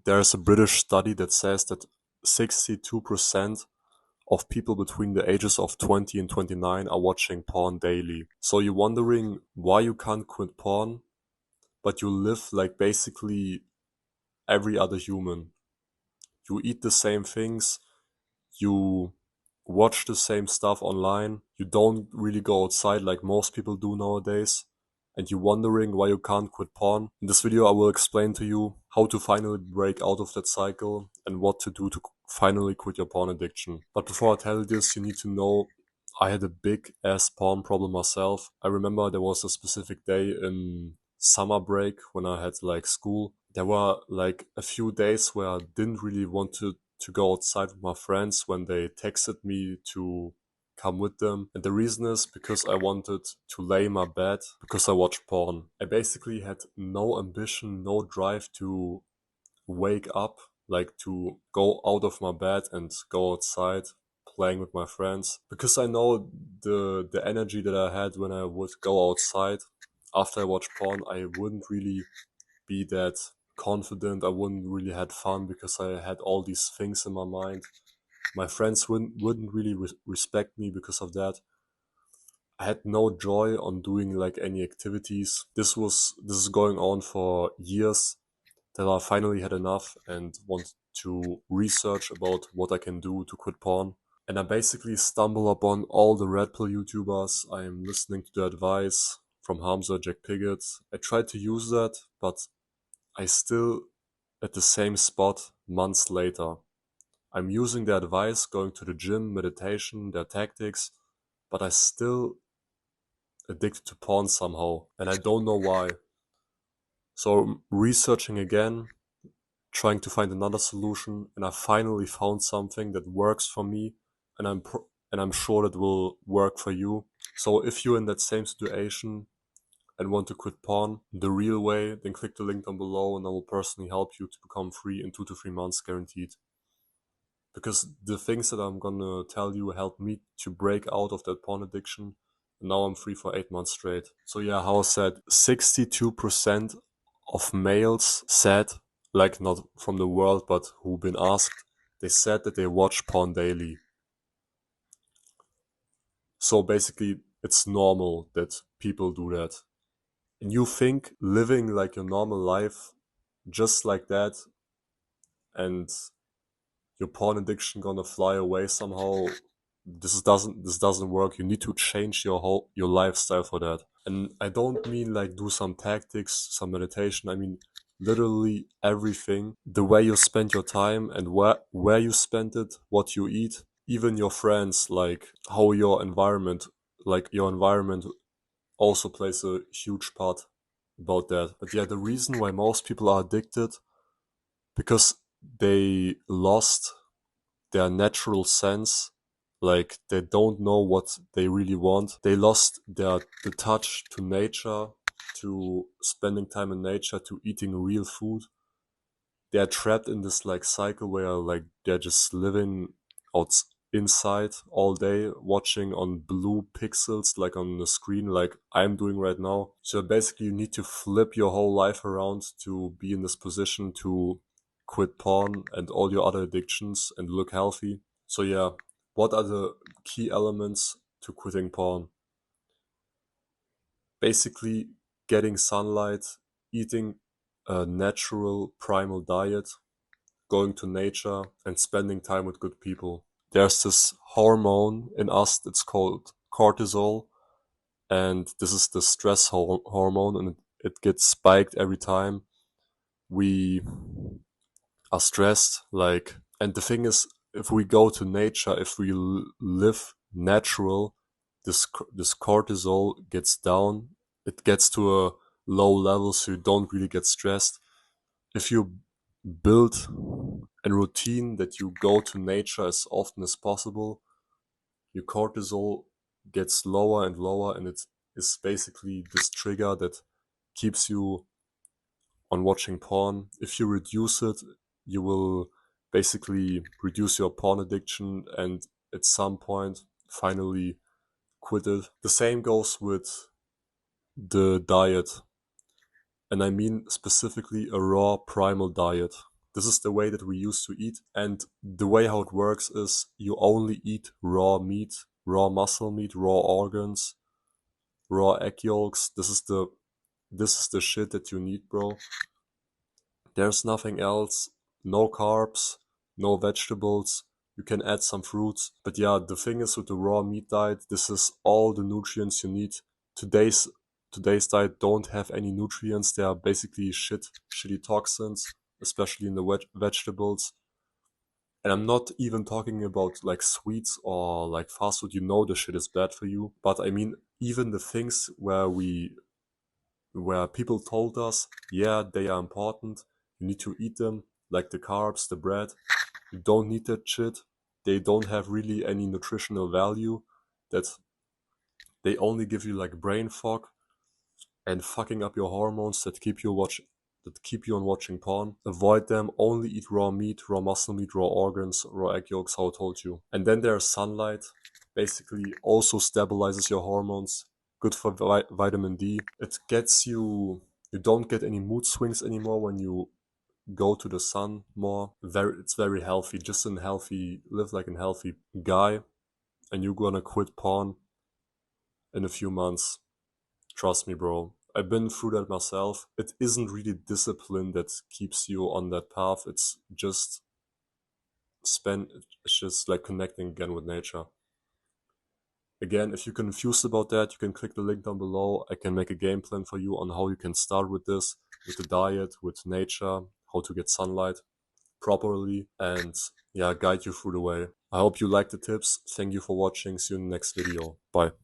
There's a British study that says that 62% of people between the ages of 20 and 29 are watching porn daily. So you're wondering why you can't quit porn, but you live like basically every other human. You eat the same things, you watch the same stuff online, you don't really go outside like most people do nowadays, and you're wondering why you can't quit porn. In this video, I will explain to you how to finally break out of that cycle and what to do to finally quit your porn addiction. But before I tell you this, you need to know I had a big ass porn problem myself. I remember there was a specific day in summer break when I had like school. There were like a few days where I didn't really want to go outside with my friends when they texted me to come with them. And the reason is because I wanted to lay in my bed because I watched porn. I basically had no ambition, no drive to wake up, like to go out of my bed and go outside playing with my friends, because I know the energy that I had when I would go outside after I watched porn, I wouldn't really be that confident. I wouldn't really had fun because I had all these things in my mind. My friends wouldn't really respect me because of that. I had no joy on doing like any activities. This is going on for years, that I finally had enough and wanted to research about what I can do to quit porn. And I basically stumble upon all the Red Pill YouTubers. I am listening to the advice from Hamza, Jack Piggott. I tried to use that, but I still at the same spot months later. I'm using their advice, going to the gym, meditation, their tactics, but I still addicted to porn somehow, and I don't know why. So I'm researching again, trying to find another solution, and I finally found something that works for me, and I'm sure that will work for you. So if you're in that same situation and want to quit porn the real way, then click the link down below and I will personally help you to become free in 2 to 3 months guaranteed. Because the things that I'm gonna tell you helped me to break out of that porn addiction. And now I'm free for 8 months straight. So yeah, how I said, 62% of males said, like not from the world, but who've been asked, they said that they watch porn daily. So basically, it's normal that people do that. And you think living like your normal life just like that and your porn addiction gonna fly away somehow. This doesn't work. You need to change your lifestyle for that. And I don't mean like do some tactics, some meditation. I mean literally everything. The way you spend your time and where you spend it, what you eat, even your friends, like how your environment also plays a huge part about that. But yeah, the reason why most people are addicted, because they lost their natural sense, like they don't know what they really want. They lost the touch to nature, to spending time in nature, to eating real food. They're trapped in this like cycle where like they're just living out inside all day, watching on blue pixels like on the screen, like I'm doing right now. So basically you need to flip your whole life around to be in this position to quit porn and all your other addictions and look healthy. So yeah, what are the key elements to quitting porn? Basically getting sunlight, eating a natural primal diet, going to nature, and spending time with good people. There's this hormone in us that's called cortisol, and this is the stress hormone, and it gets spiked every time we are stressed. Like, and the thing is, if we go to nature, if we live natural, this cortisol gets down. It gets to a low level, so you don't really get stressed. If you build a routine that you go to nature as often as possible, your cortisol gets lower and lower, and it is basically this trigger that keeps you on watching porn. If you reduce it, you will basically reduce your porn addiction and at some point finally quit it. The same goes with the diet, and I mean specifically a raw primal diet. This is the way that we used to eat, and the way how it works is you only eat raw meat, raw muscle meat, raw organs, raw egg yolks. This is the shit that you need, bro. There's nothing else. No carbs, no vegetables. You can add some fruits. But yeah, the thing is with the raw meat diet, this is all the nutrients you need. Today's today's diet don't have any nutrients. They are basically shitty toxins, especially in the vegetables. And I'm not even talking about like sweets or like fast food. You know the shit is bad for you. But I mean, even the things where people told us, yeah, they are important. You need to eat them, like the carbs, the bread. You don't need that shit. They don't have really any nutritional value. That they only give you like brain fog and fucking up your hormones that keep you on watching porn. Avoid them. Only eat raw meat, raw muscle meat, raw organs, raw egg yolks, how I told you. And then there's sunlight. Basically also stabilizes your hormones. Good for vitamin D. It gets you don't get any mood swings anymore when you go to the sun more. It's very healthy. Just live like a healthy guy, and you're gonna quit porn in a few months. Trust me, bro. I've been through that myself. It isn't really discipline that keeps you on that path. It's just like connecting again with nature. Again, if you're confused about that, you can click the link down below. I can make a game plan for you on how you can start with this, with the diet, with nature, how to get sunlight properly, and yeah, guide you through the way. I hope you liked the tips. Thank you for watching. See you in the next video. Bye.